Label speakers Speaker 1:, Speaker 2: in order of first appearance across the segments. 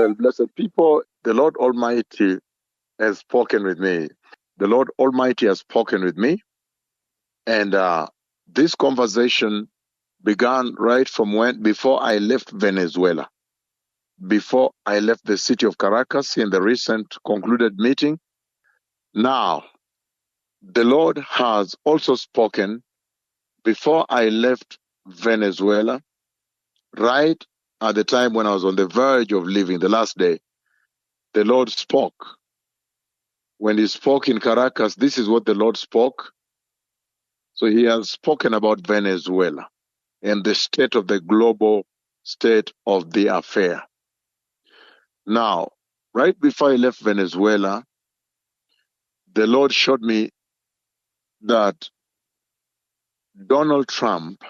Speaker 1: Well, blessed people, the Lord Almighty has spoken with me. The Lord Almighty has spoken with me. And this conversation began right from before I left Venezuela, before I left the city of Caracas in the recent concluded meeting. Now, the Lord has also spoken before I left Venezuela, right at the time when I was on the verge of leaving, the last day. The Lord spoke. When he spoke in Caracas, this is what the Lord spoke. So he has spoken about Venezuela and the state of the global state of the affair. Now, right before I left Venezuela, the Lord showed me that Donald Trump,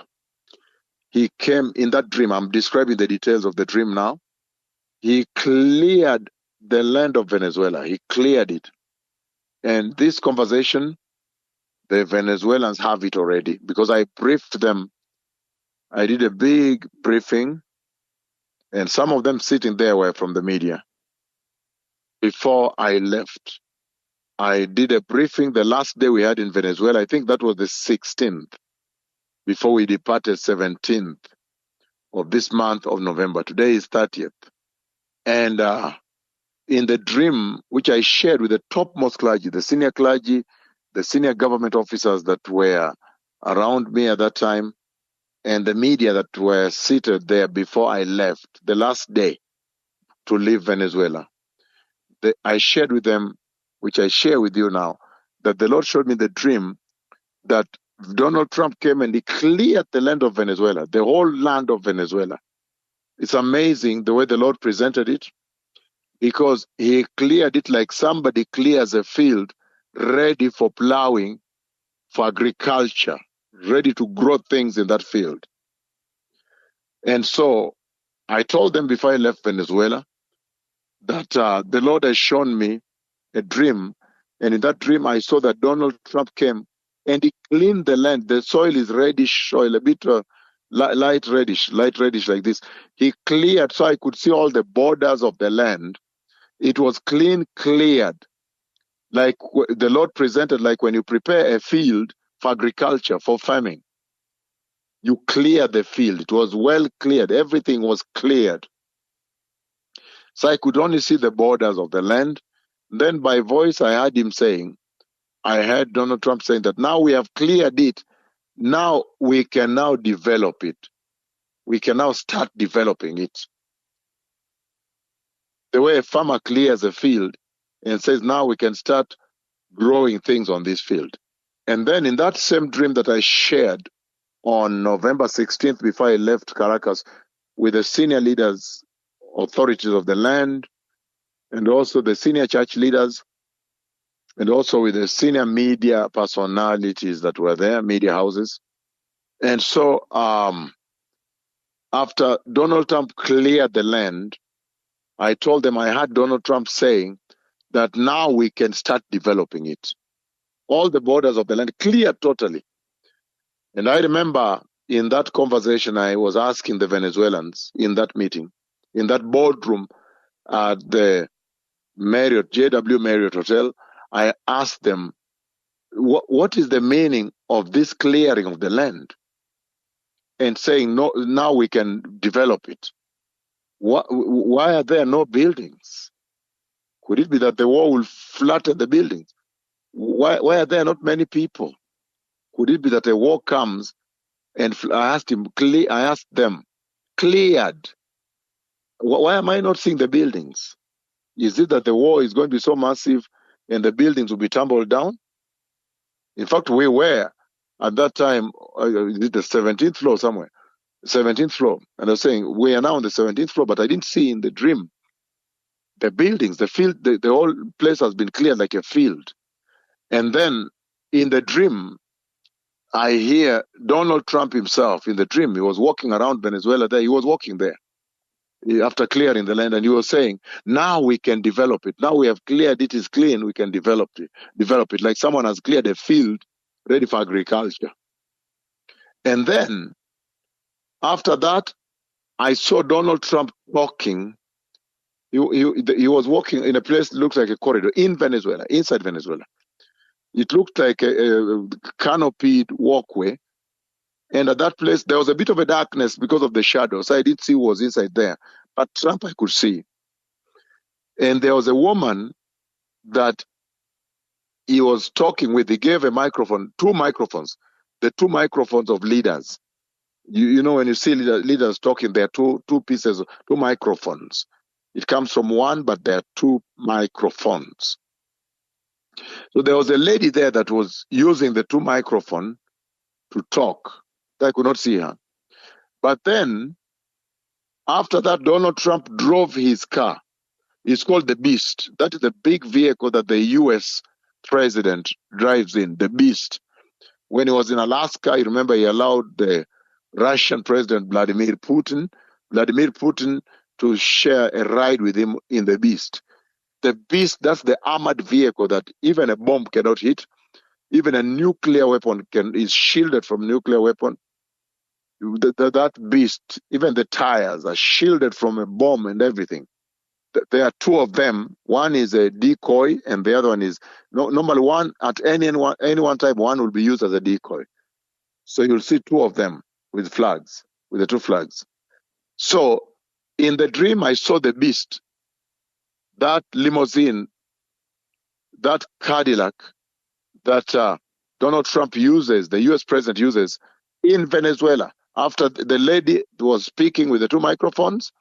Speaker 1: he came in that dream. I'm describing the details of the dream now. He cleared the land of Venezuela. He cleared it. And this conversation, the Venezuelans have it already because I briefed them. I did a big briefing, and some of them sitting there were from the media. Before I left, I did a briefing the last day we had in Venezuela. I think that was the 16th, before we departed 17th of this month of November. Today is 30th. And in the dream, which I shared with the topmost clergy, the senior government officers that were around me at that time, and the media that were seated there before I left, the last day to leave Venezuela, I shared with them, which I share with you now, that the Lord showed me the dream that Donald Trump came and he cleared the land of Venezuela, the whole land of Venezuela. It's amazing the way the Lord presented it, because he cleared it like somebody clears a field ready for plowing, for agriculture, ready to grow things in that field. And so I told them before I left Venezuela that the Lord has shown me a dream. And in that dream, I saw that Donald Trump came and he cleaned the land. The soil is reddish soil, a bit light reddish like this. He cleared so I could see all the borders of the land. It was cleared, like the Lord presented, like when you prepare a field for agriculture, for farming. You clear the field. It was well cleared. Everything was cleared. So I could only see the borders of the land. Then by voice, I heard him saying, I heard Donald Trump saying that now we have cleared it. Now we can now develop it. We can now start developing it. The way a farmer clears a field and says, now we can start growing things on this field. And then in that same dream that I shared on November 16th, before I left Caracas, with the senior leaders, authorities of the land, and also the senior church leaders, and also with the senior media personalities that were there, media houses. And so after Donald Trump cleared the land, I told them I heard Donald Trump saying that now we can start developing it. All the borders of the land cleared totally. And I remember in that conversation, I was asking the Venezuelans in that meeting, in that boardroom at the Marriott, JW Marriott Hotel, I asked them, what is the meaning of this clearing of the land? And saying, no, now we can develop it. Why are there no buildings? Could it be that the war will flatten the buildings? Why are there not many people? Could it be that a war comes and I asked them, cleared. Why am I not seeing the buildings? Is it that the war is going to be so massive and the buildings will be tumbled down? In fact, we were at that time, the 17th floor somewhere, 17th floor. And I was saying, we are now on the 17th floor, but I didn't see in the dream the buildings, the field, the whole place has been cleared like a field. And then in the dream, I hear Donald Trump himself in the dream. He was walking around Venezuela there. He was walking there after clearing the land, and he was saying, now we can develop it. Now we have cleared it, is clean, we can develop it like someone has cleared a field ready for agriculture. And then after that, I saw Donald Trump talking He was walking in a place that looks like a corridor in Venezuela, inside Venezuela. It looked like a canopied walkway. And at that place, there was a bit of a darkness because of the shadows. So I didn't see who was inside there. But Trump, I could see. And there was a woman that he was talking with. He gave a microphone, two microphones, the two microphones of leaders. You know, when you see leaders talking, there are two pieces, two microphones. It comes from one, but there are two microphones. So there was a lady there that was using the two microphones to talk. I could not see her. But then, after that, Donald Trump drove his car. It's called the Beast. That is the big vehicle that the U.S. president drives in, the Beast. When he was in Alaska, you remember he allowed the Russian president Vladimir Putin to share a ride with him in the Beast. The Beast, that's the armored vehicle that even a bomb cannot hit. Even a nuclear weapon is shielded from nuclear weapon. That Beast, even the tires are shielded from a bomb and everything. There are two of them. One is a decoy, and the other one is normally one at any one time. One will be used as a decoy. So you'll see two of them with flags, with the two flags. So in the dream, I saw the Beast, that limousine, that Cadillac that Donald Trump uses, the U.S. president uses in Venezuela. After the lady was speaking with the two microphones,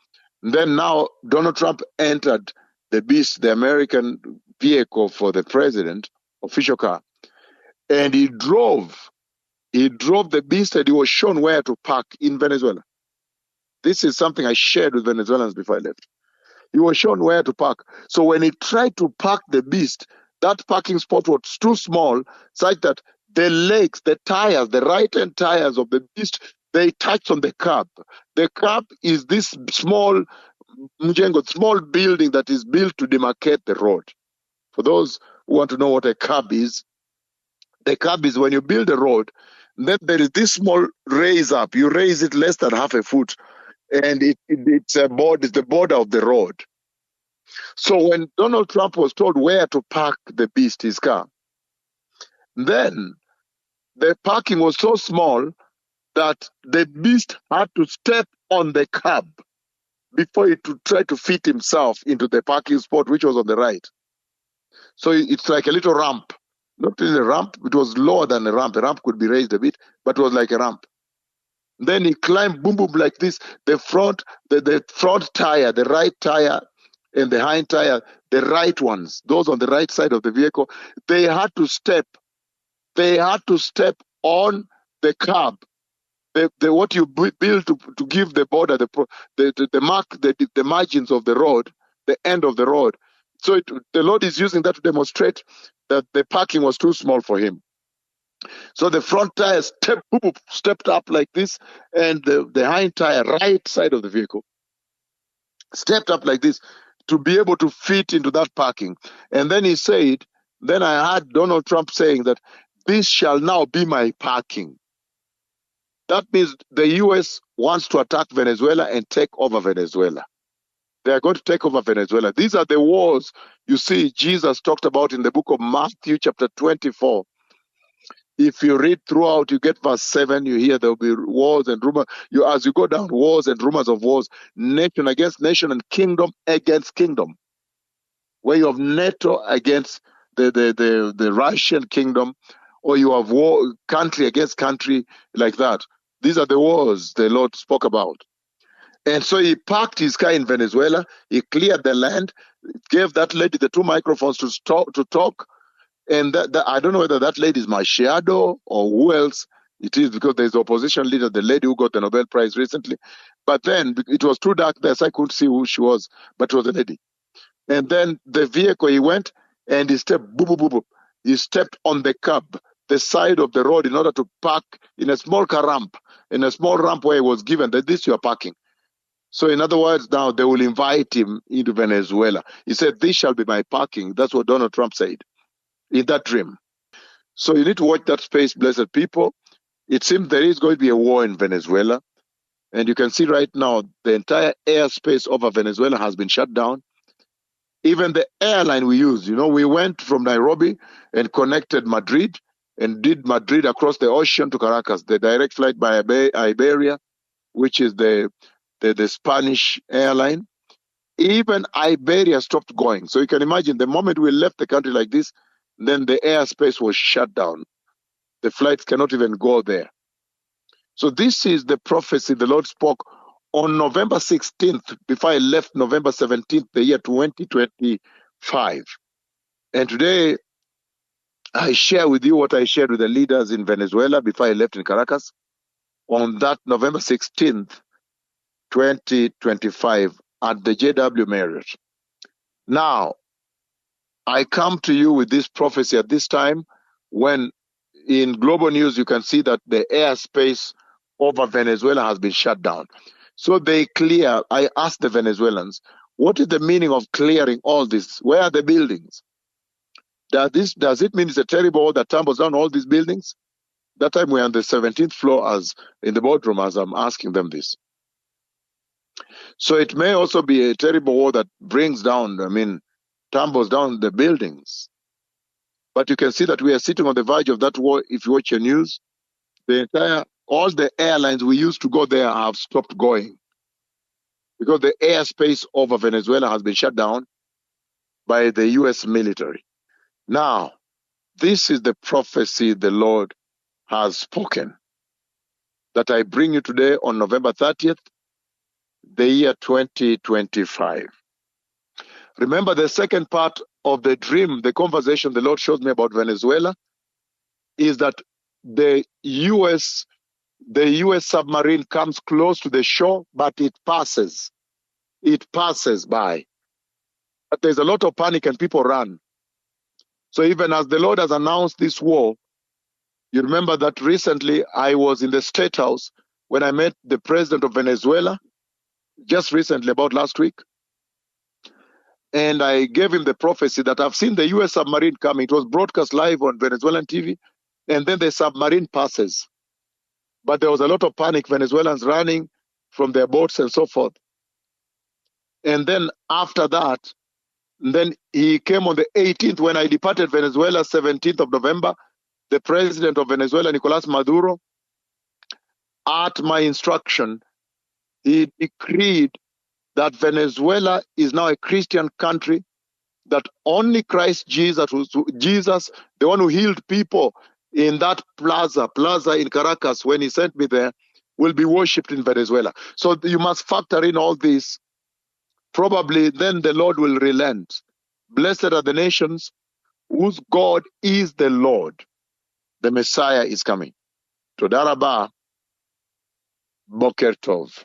Speaker 1: then now Donald Trump entered the Beast, the American vehicle for the president, official car, and he drove the Beast, and he was shown where to park in Venezuela. This is something I shared with Venezuelans before I left. He was shown where to park. So when he tried to park the Beast, that parking spot was too small, such that the legs, the tires, the right-hand tires of the Beast, they touched on the curb. The curb is this small building that is built to demarcate the road. For those who want to know what a curb is, the curb is when you build a road, then there is this small raise up. You raise it less than half a foot, and it's the border of the road. So when Donald Trump was told where to park the Beast, his car, then the parking was so small that the Beast had to step on the curb before he to try to fit himself into the parking spot, which was on the right. So it's like a little ramp. Not really a ramp, it was lower than a ramp. A ramp could be raised a bit, but it was like a ramp. Then he climbed, boom, boom, like this. The front tire, the right tire, and the hind tire, the right ones, those on the right side of the vehicle, they had to step on the curb. What you build to give the border, the margins of the road, the end of the road. So the Lord is using that to demonstrate that the parking was too small for him. So the front tire stepped up like this, and the hind tire, right side of the vehicle, stepped up like this to be able to fit into that parking. And then he said, then I heard Donald Trump saying that this shall now be my parking. That means the U.S. wants to attack Venezuela and take over Venezuela. They are going to take over Venezuela. These are the wars you see Jesus talked about in the book of Matthew chapter 24. If you read throughout, you get verse 7, you hear there will be wars and rumors. As you go down, wars and rumors of wars, nation against nation and kingdom against kingdom. Where you have NATO against the Russian kingdom, or you have war, country against country, like that. These are the wars the Lord spoke about. And so he parked his car in Venezuela. He cleared the land, gave that lady the two microphones to talk. And I don't know whether that lady is my shadow or who else it is, because there's the opposition leader, the lady who got the Nobel Prize recently. But then it was too dark there, so I couldn't see who she was, but it was a lady. And then the vehicle, he went and he stepped, boop, boop, boop, boop. He stepped on the curb, the side of the road, in order to park in a small car ramp, in a small ramp where he was given that this you are parking. So in other words, now they will invite him into Venezuela. He said, this shall be my parking. That's what Donald Trump said in that dream. So you need to watch that space, blessed people. It seems there is going to be a war in Venezuela. And you can see right now the entire airspace over Venezuela has been shut down. Even the airline we use, we went from Nairobi and connected Madrid and did Madrid across the ocean to Caracas, the direct flight by Iberia, which is the Spanish airline. Even Iberia stopped going. So you can imagine the moment we left the country like this, then the airspace was shut down. The flights cannot even go there. So this is the prophecy the Lord spoke on November 16th, before I left November 17th, the year 2025. And today, I share with you what I shared with the leaders in Venezuela before I left in Caracas on that November 16th, 2025 at the JW Marriott. Now, I come to you with this prophecy at this time when in global news you can see that the airspace over Venezuela has been shut down. So I asked the Venezuelans, what is the meaning of clearing all this? Where are the buildings? Does it mean it's a terrible wall that tumbles down all these buildings? That time we're on the 17th floor as in the boardroom as I'm asking them this. So it may also be a terrible war that brings down, tumbles down the buildings. But you can see that we are sitting on the verge of that war. If you watch your news, all the airlines we used to go there have stopped going because the airspace over Venezuela has been shut down by the US military. Now, this is the prophecy the Lord has spoken that I bring you today on November 30th, the year 2025. Remember the second part of the dream, the conversation the Lord showed me about Venezuela, is that the US submarine comes close to the shore, but it passes. It passes by. But there's a lot of panic and people run. So even as the Lord has announced this war, you remember that recently I was in the State House when I met the president of Venezuela, just recently, about last week. And I gave him the prophecy that I've seen the US submarine coming. It was broadcast live on Venezuelan TV. And then the submarine passes. But there was a lot of panic, Venezuelans running from their boats and so forth. And then after that, then he came on the 18th when I departed Venezuela, 17th of November. The president of Venezuela, Nicolas Maduro, at my instruction, he decreed that Venezuela is now a Christian country, that only Christ Jesus, the one who healed people in that plaza in Caracas when he sent me there, will be worshipped in Venezuela. So you must factor in all this. Probably then the Lord will relent. Blessed are the nations whose God is the Lord. The Messiah is coming. Toda rabah, Boker Tov.